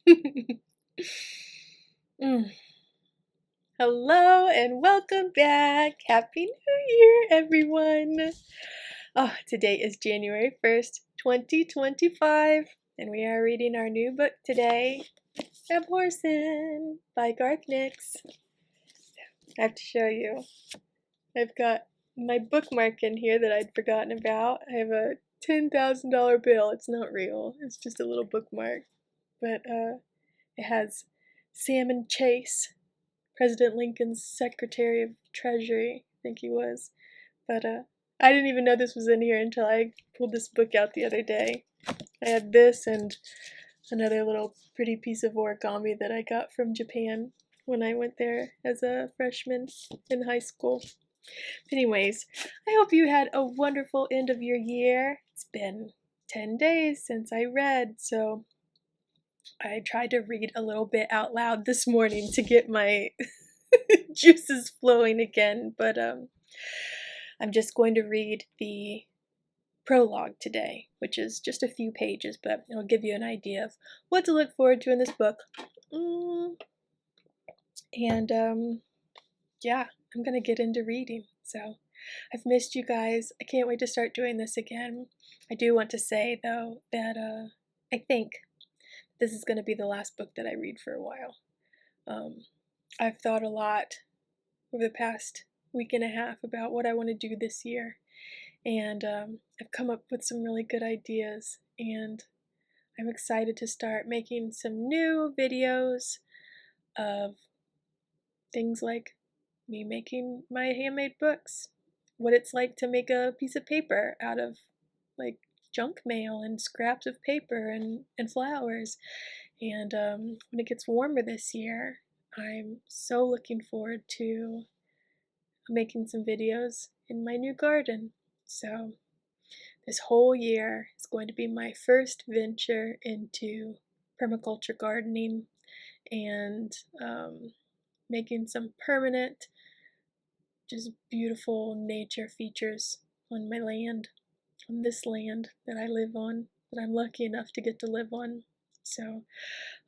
Mm. Hello and welcome back. Happy New Year, everyone. Oh, today is January 1st, 2025, and we are reading our new book today, Abhorsen by Garth Nix. I have to show you. I've got my bookmark in here that I'd forgotten about. I have a $10,000 bill. It's not real. It's just a little bookmark. But it has Salmon Chase, President Lincoln's Secretary of Treasury, I think he was. But I didn't even know this was in here until I pulled this book out the other day. I had this and another little pretty piece of origami that I got from Japan when I went there as a freshman in high school. Anyways, I hope you had a wonderful end of your year. It's been 10 days since I read, so I tried to read a little bit out loud this morning to get my juices flowing again, but I'm just going to read the prologue today, which is just a few pages, but it'll give you an idea of what to look forward to in this book. And yeah, I'm gonna get into reading. So I've missed you guys. I can't wait to start doing this again. I do want to say though that I think this is going to be the last book that I read for a while. I've thought a lot over the past week and a half about what I want to do this year, and I've come up with some really good ideas, and I'm excited to start making some new videos of things like me making my handmade books, what it's like to make a piece of paper out of like junk mail and scraps of paper and flowers. And when it gets warmer this year, I'm so looking forward to making some videos in my new garden. So this whole year is going to be my first venture into permaculture gardening and making some permanent, just beautiful nature features on my land, on this land that I live on, that I'm lucky enough to get to live on. So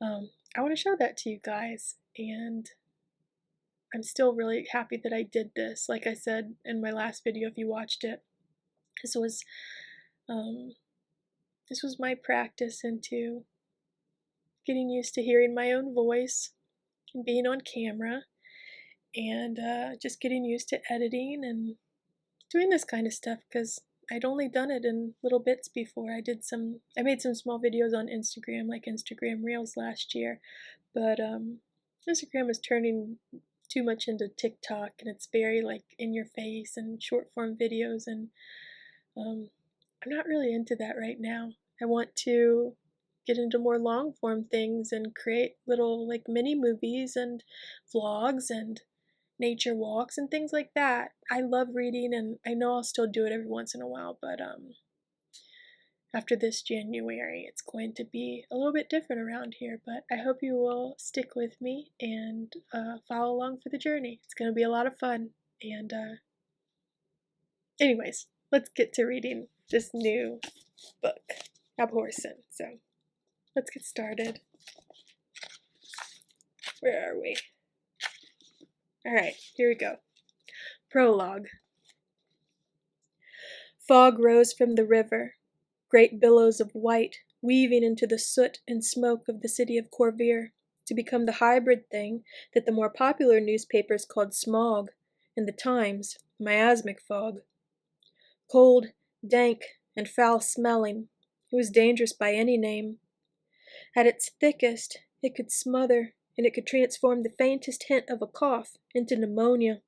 I want to show that to you guys, and I'm still really happy that I did this. Like I said in my last video, if you watched it, this was my practice into getting used to hearing my own voice and being on camera, and just getting used to editing and doing this kind of stuff, because I'd only done it in little bits before. I made some small videos on Instagram, like Instagram Reels last year, but Instagram is turning too much into TikTok, and it's very like in your face and short form videos, and I'm not really into that right now. I want to get into more long form things and create little like mini movies and vlogs and nature walks and things like that. I love reading, and I know I'll still do it every once in a while, but after this January it's going to be a little bit different around here. But I hope you will stick with me and follow along for the journey. It's going to be a lot of fun. And anyways, let's get to reading this new book, Abhorsen. So let's get started. Where are we? Alright, here we go. Prologue. Fog rose from the river, great billows of white weaving into the soot and smoke of the city of Corvir, to become the hybrid thing that the more popular newspapers called smog, and the Times miasmic fog. Cold, dank, and foul-smelling, it was dangerous by any name. At its thickest, it could smother, and it could transform the faintest hint of a cough into pneumonia.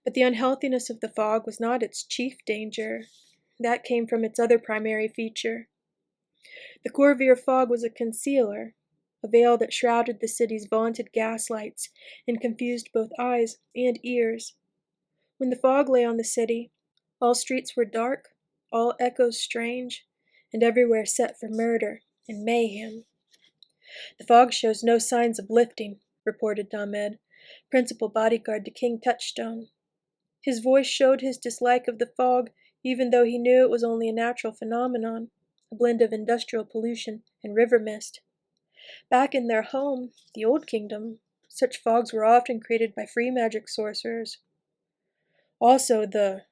But the unhealthiness of the fog was not its chief danger. That came from its other primary feature. The Corvir fog was a concealer, a veil that shrouded the city's vaunted gaslights and confused both eyes and ears. When the fog lay on the city, all streets were dark, all echoes strange, and everywhere set for murder and mayhem. The fog shows no signs of lifting, reported Ahmed, principal bodyguard to King Touchstone. His voice showed his dislike of the fog, even though he knew it was only a natural phenomenon, a blend of industrial pollution and river mist. Back in their home, the Old Kingdom, such fogs were often created by free magic sorcerers. Also, the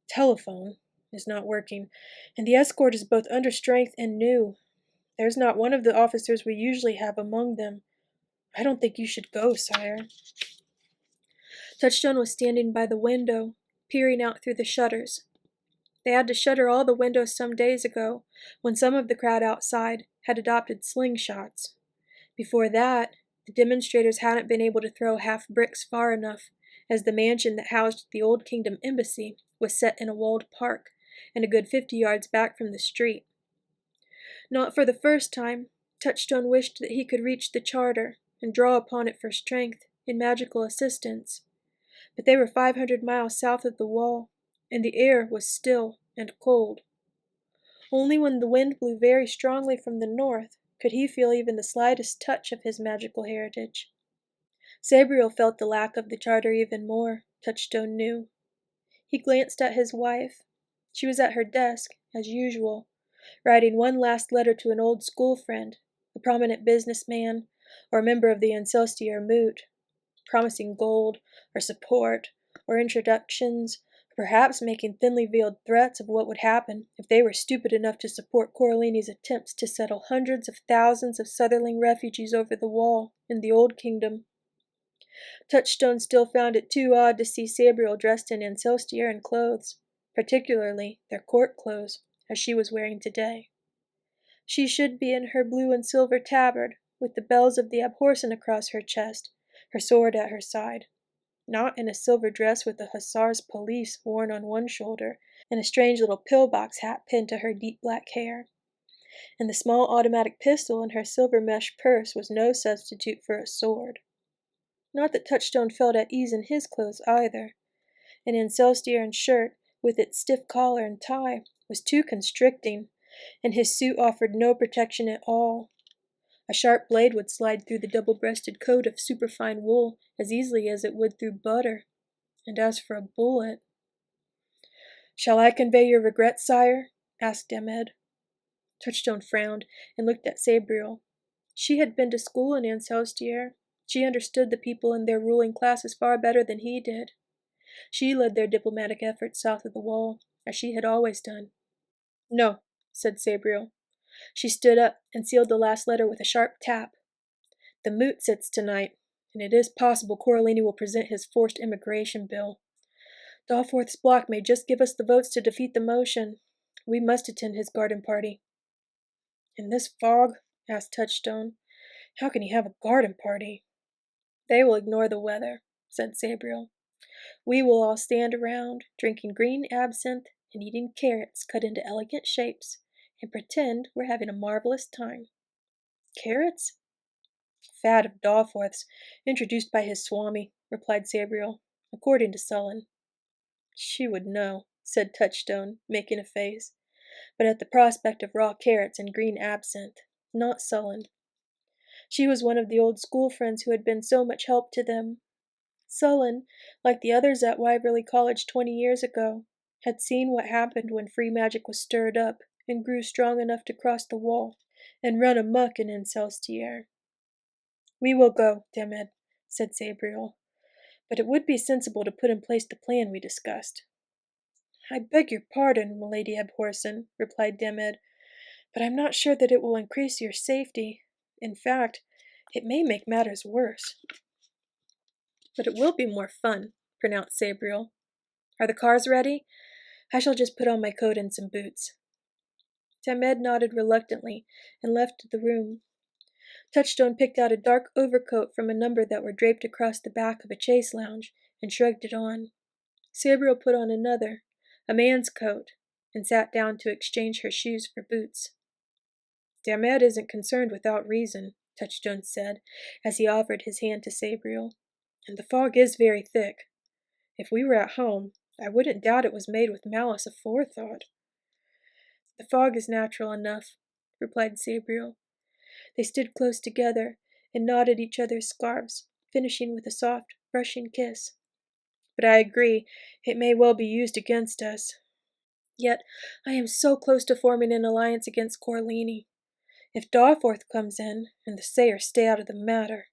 telephone is not working, and the escort is both under strength and new. There's not one of the officers we usually have among them. I don't think you should go, sire. Touchstone was standing by the window, peering out through the shutters. They had to shutter all the windows some days ago, when some of the crowd outside had adopted slingshots. Before that, the demonstrators hadn't been able to throw half bricks far enough, as the mansion that housed the Old Kingdom Embassy was set in a walled park, and a good 50 yards back from the street. Not for the first time, Touchstone wished that he could reach the charter and draw upon it for strength and magical assistance. But they were 500 miles south of the wall, and the air was still and cold. Only when the wind blew very strongly from the north could he feel even the slightest touch of his magical heritage. Sabriel felt the lack of the charter even more, Touchstone knew. He glanced at his wife. She was at her desk, as usual, writing one last letter to an old school friend, a prominent businessman, or a member of the Excelsior Moot, promising gold, or support, or introductions, perhaps making thinly veiled threats of what would happen if they were stupid enough to support Coralini's attempts to settle hundreds of thousands of Sutherling refugees over the wall in the Old Kingdom. Touchstone still found it too odd to see Sabriel dressed in Excelsior clothes, particularly their court clothes, as she was wearing today. She should be in her blue and silver tabard, with the bells of the Abhorsen across her chest, her sword at her side, not in a silver dress with a hussar's pelisse worn on one shoulder, and a strange little pillbox hat pinned to her deep black hair. And the small automatic pistol in her silver mesh purse was no substitute for a sword. Not that Touchstone felt at ease in his clothes either. An Excelsior shirt, with its stiff collar and tie, was too constricting, and his suit offered no protection at all. A sharp blade would slide through the double-breasted coat of superfine wool as easily as it would through butter. And as for a bullet— "Shall I convey your regrets, sire?" asked Demed. Touchstone frowned and looked at Sabriel. She had been to school in Excelsior. She understood the people and their ruling classes far better than he did. She led their diplomatic efforts south of the wall, as she had always done. "No," said Sabriel. She stood up and sealed the last letter with a sharp tap. "The moot sits tonight, and it is possible Coralini will present his forced immigration bill. Dalforth's block may just give us the votes to defeat the motion. We must attend his garden party." "In this fog?" asked Touchstone. "How can he have a garden party?" "They will ignore the weather," said Sabriel. "We will all stand around, drinking green absinthe and eating carrots cut into elegant shapes, and pretend we're having a marvelous time." "Carrots?" "Fad of Dalforth's, introduced by his swami," replied Sabriel, "according to Sullen." "She would know," said Touchstone, making a face, but at the prospect of raw carrots and green absinthe, not Sullen. She was one of the old school friends who had been so much help to them. Sullen, like the others at Wyverley College 20 years ago, had seen what happened when free magic was stirred up and grew strong enough to cross the wall and run amuck in Excelsior. "We will go, Demed," said Sabriel, "but it would be sensible to put in place the plan we discussed." "I beg your pardon, Milady Abhorsen," replied Demed, "but I'm not sure that it will increase your safety. In fact, it may make matters worse." "But it will be more fun," pronounced Sabriel. "Are the cars ready? I shall just put on my coat and some boots." Demed nodded reluctantly and left the room. Touchstone picked out a dark overcoat from a number that were draped across the back of a chaise lounge and shrugged it on. Sabriel put on another, a man's coat, and sat down to exchange her shoes for boots. "Demed isn't concerned without reason," Touchstone said, as he offered his hand to Sabriel. "And the fog is very thick. If we were at home, I wouldn't doubt it was made with malice aforethought." "The fog is natural enough," replied Sabriel. They stood close together and knotted each other's scarves, finishing with a soft, brushing kiss. "But I agree, it may well be used against us. Yet I am so close to forming an alliance against Coralini. If Dawforth comes in, and the Sayers stay out of the matter.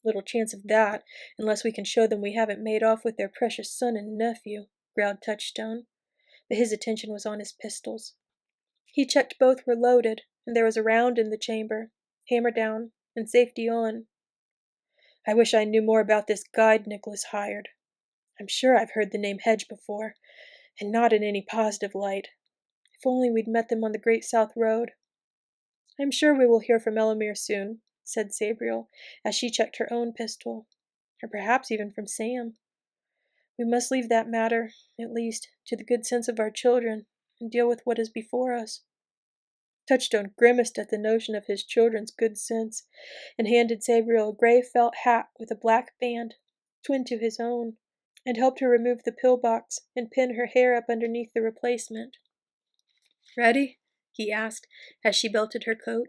Little chance of that, unless we can show them we haven't made off with their precious son and nephew, growled Touchstone, but his attention was on his pistols. He checked both were loaded, and there was a round in the chamber, hammer down, and safety on. I wish I knew more about this guide Nicholas hired. I'm sure I've heard the name Hedge before, and not in any positive light. If only we'd met them on the Great South Road. I'm sure we will hear from Elamir soon, said Sabriel, as she checked her own pistol, or perhaps even from Sam. We must leave that matter, at least, to the good sense of our children, and deal with what is before us. Touchstone grimaced at the notion of his children's good sense, and handed Sabriel a gray felt hat with a black band, twin to his own, and helped her remove the pillbox and pin her hair up underneath the replacement. Ready? He asked, as she belted her coat.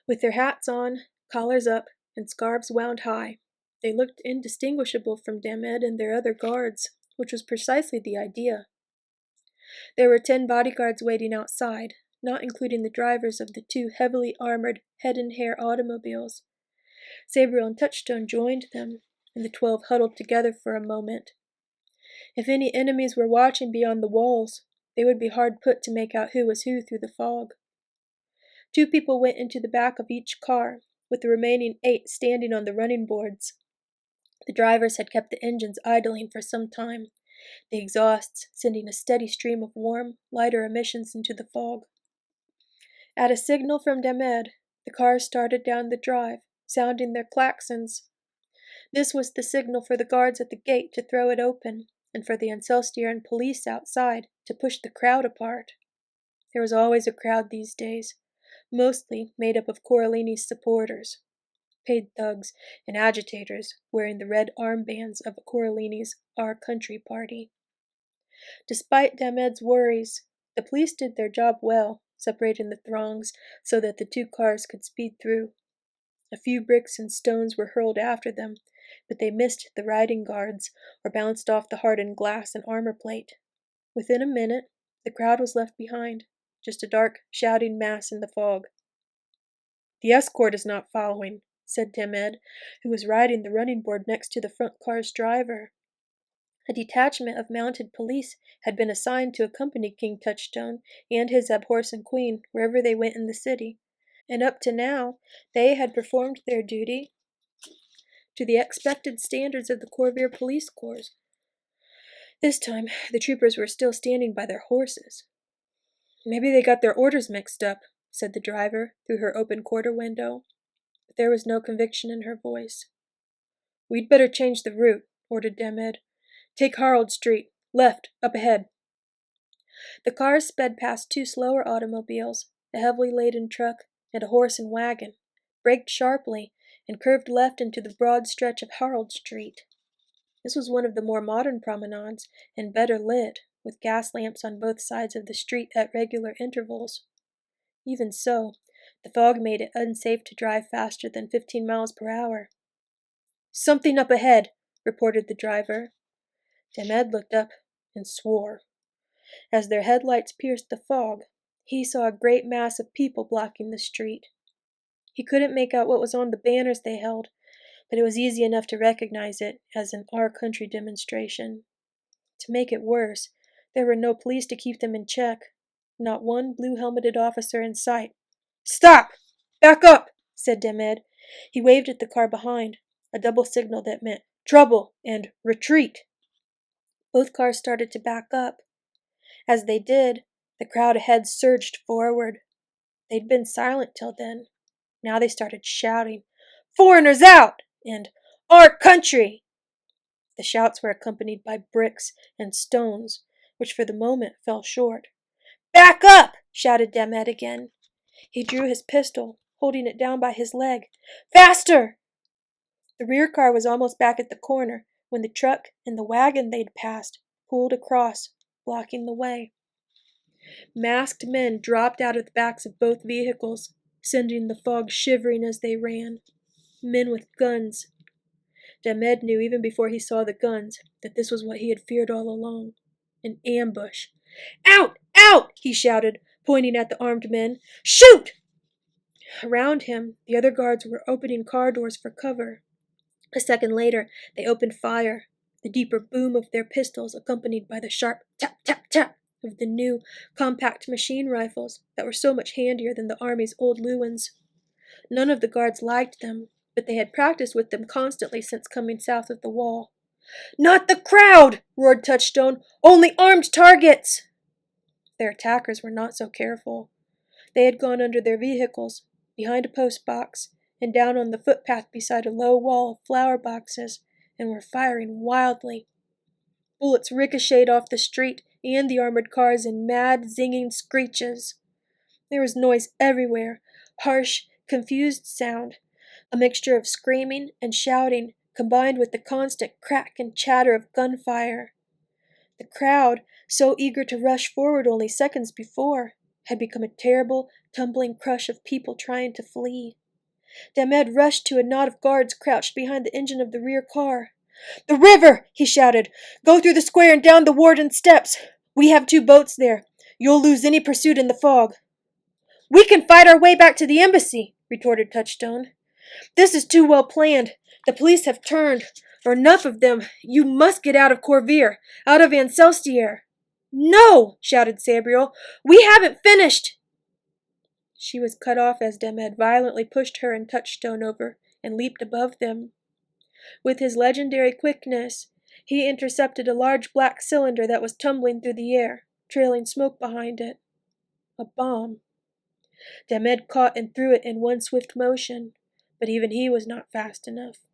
With their hats on, collars up, and scarves wound high, they looked indistinguishable from Damed and their other guards, which was precisely the idea. There were 10 bodyguards waiting outside, not including the drivers of the 2 heavily armored head-and-hair automobiles. Sabriel and Touchstone joined them, and the 12 huddled together for a moment. If any enemies were watching beyond the walls, they would be hard put to make out who was who through the fog. 2 people went into the back of each car, with the remaining 8 standing on the running boards. The drivers had kept the engines idling for some time, the exhausts sending a steady stream of warm, lighter emissions into the fog. At a signal from Damed, the cars started down the drive, sounding their klaxons. This was the signal for the guards at the gate to throw it open, and for the Ancestier and police outside to push the crowd apart. There was always a crowd these days, mostly made up of Coralini's supporters, paid thugs and agitators wearing the red armbands of Coralini's Our Country party. Despite Damed's worries, the police did their job well, separating the throngs so that the 2 cars could speed through. A few bricks and stones were hurled after them, but they missed the riding guards or bounced off the hardened glass and armor plate. Within a minute, the crowd was left behind, just a dark, shouting mass in the fog. The escort is not following, said Damed, who was riding the running board next to the front car's driver. A detachment of mounted police had been assigned to accompany King Touchstone and his Abhorsen queen wherever they went in the city, and up to now they had performed their duty to the expected standards of the Corvair police corps. This time, the troopers were still standing by their horses. Maybe they got their orders mixed up, said the driver through her open quarter window, but there was no conviction in her voice. We'd better change the route, ordered Damed. Take Harold Street, left, up ahead. The cars sped past 2 slower automobiles, a heavily laden truck, and a horse and wagon, braked sharply, and curved left into the broad stretch of Harold Street. This was one of the more modern promenades, and better lit, with gas lamps on both sides of the street at regular intervals. Even so, the fog made it unsafe to drive faster than 15 miles per hour. Something up ahead, reported the driver. Damed looked up and swore. As their headlights pierced the fog, he saw a great mass of people blocking the street. He couldn't make out what was on the banners they held, but it was easy enough to recognize it as an Our Country demonstration. To make it worse, there were no police to keep them in check, not one blue-helmeted officer in sight. Stop! Back up! Said Damed. He waved at the car behind, a double signal that meant trouble and retreat. Both cars started to back up. As they did, the crowd ahead surged forward. They'd been silent till then. Now they started shouting, Foreigners out! And Our Country! The shouts were accompanied by bricks and stones, which for the moment fell short. Back up! Shouted Damed again. He drew his pistol, holding it down by his leg. Faster! The rear car was almost back at the corner when the truck and the wagon they'd passed pulled across, blocking the way. Masked men dropped out of the backs of both vehicles, sending the fog shivering as they ran. Men with guns. Damed knew even before he saw the guns that this was what he had feared all along. An ambush. Out! Out! He shouted. pointing at the armed men. "Shoot!" Around him, the other guards were opening car doors for cover. A second later, they opened fire, the deeper boom of their pistols accompanied by the sharp tap, tap, tap of the new, compact machine rifles that were so much handier than the army's old Lewins. None of the guards liked them, but they had practiced with them constantly since coming south of the wall. "Not the crowd!" roared Touchstone. "Only armed targets!" Their attackers were not so careful. They had gone under their vehicles, behind a post box, and down on the footpath beside a low wall of flower boxes, and were firing wildly. Bullets ricocheted off the street and the armored cars in mad, zinging screeches. There was noise everywhere, harsh, confused sound, a mixture of screaming and shouting combined with the constant crack and chatter of gunfire. The crowd, so eager to rush forward only seconds before, had become a terrible, tumbling crush of people trying to flee. Damed rushed to a knot of guards crouched behind the engine of the rear car. "The river!" he shouted. "Go through the square and down the warden's steps. We have 2 boats there. You'll lose any pursuit in the fog." "We can fight our way back to the embassy," retorted Touchstone. "This is too well planned. The police have turned, or enough of them. You must get out of Corvair, out of Ancelstier." "No!" shouted Sabriel. "We haven't finished." She was cut off as Damed violently pushed her and Touchstone over and leaped above them. With his legendary quickness, he intercepted a large black cylinder that was tumbling through the air, trailing smoke behind it. A bomb. Damed caught and threw it in one swift motion, but even he was not fast enough.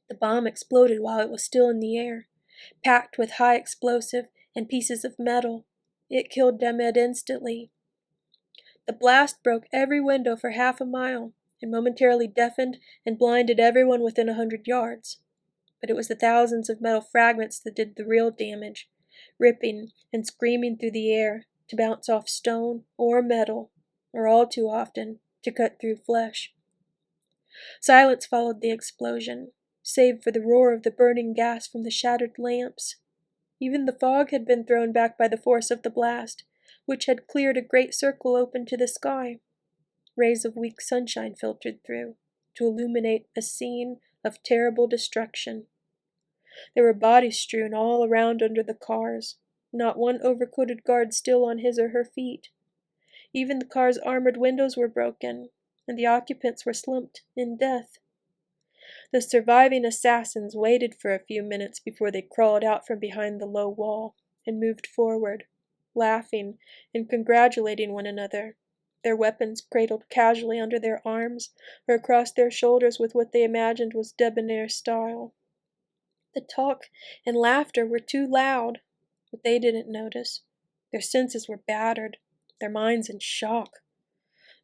The bomb exploded while it was still in the air, packed with high explosive and pieces of metal. It killed Damed instantly. The blast broke every window for half a mile and momentarily deafened and blinded everyone within 100 yards. But it was the thousands of metal fragments that did the real damage, ripping and screaming through the air to bounce off stone or metal, or all too often to cut through flesh. Silence followed the explosion, save for the roar of the burning gas from the shattered lamps. Even the fog had been thrown back by the force of the blast, which had cleared a great circle open to the sky. Rays of weak sunshine filtered through, to illuminate a scene of terrible destruction. There were bodies strewn all around under the cars, not one overcoated guard still on his or her feet. Even the car's armored windows were broken, and the occupants were slumped in death. The surviving assassins waited for a few minutes before they crawled out from behind the low wall and moved forward, laughing and congratulating one another, their weapons cradled casually under their arms or across their shoulders with what they imagined was debonair style. The talk and laughter were too loud, but they didn't notice. Their senses were battered, their minds in shock,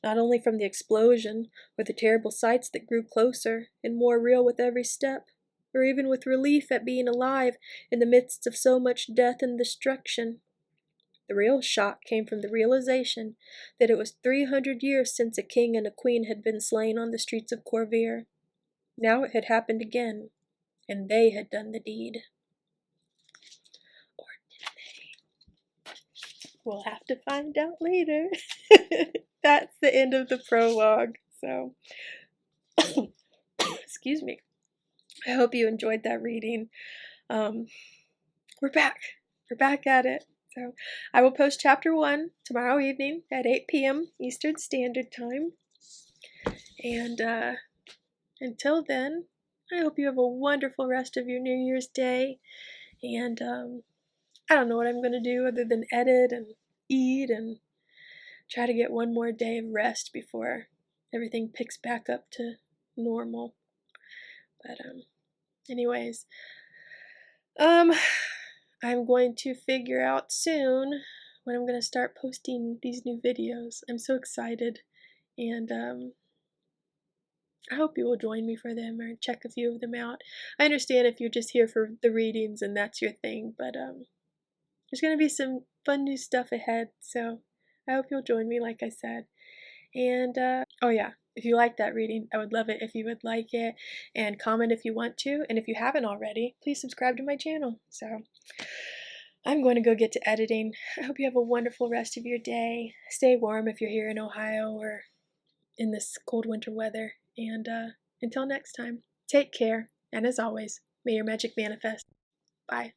not only from the explosion or the terrible sights that grew closer and more real with every step, or even with relief at being alive in the midst of so much death and destruction. The real shock came from the realization that it was 300 years since a king and a queen had been slain on the streets of Corvair. Now it had happened again, and they had done the deed. Or did they? We'll have to find out later. That's the end of the prologue. So, excuse me. I hope you enjoyed that reading. We're back. We're back at it. So, I will post chapter 1 tomorrow evening at 8 p.m. Eastern Standard Time. And until then, I hope you have a wonderful rest of your New Year's Day. And I don't know what I'm going to do other than edit and eat and try to get one more day of rest before everything picks back up to normal. But anyways, I'm going to figure out soon when I'm going to start posting these new videos. I'm so excited, and I hope you will join me for them or check a few of them out. I understand if you're just here for the readings and that's your thing, but there's going to be some fun new stuff ahead, so I hope you'll join me, like I said. And, oh yeah, if you like that reading, I would love it if you would like it, and comment if you want to, and if you haven't already, please subscribe to my channel. So, I'm going to go get to editing. I hope you have a wonderful rest of your day. Stay warm if you're here in Ohio or in this cold winter weather. And until next time, take care. And as always, may your magic manifest. Bye.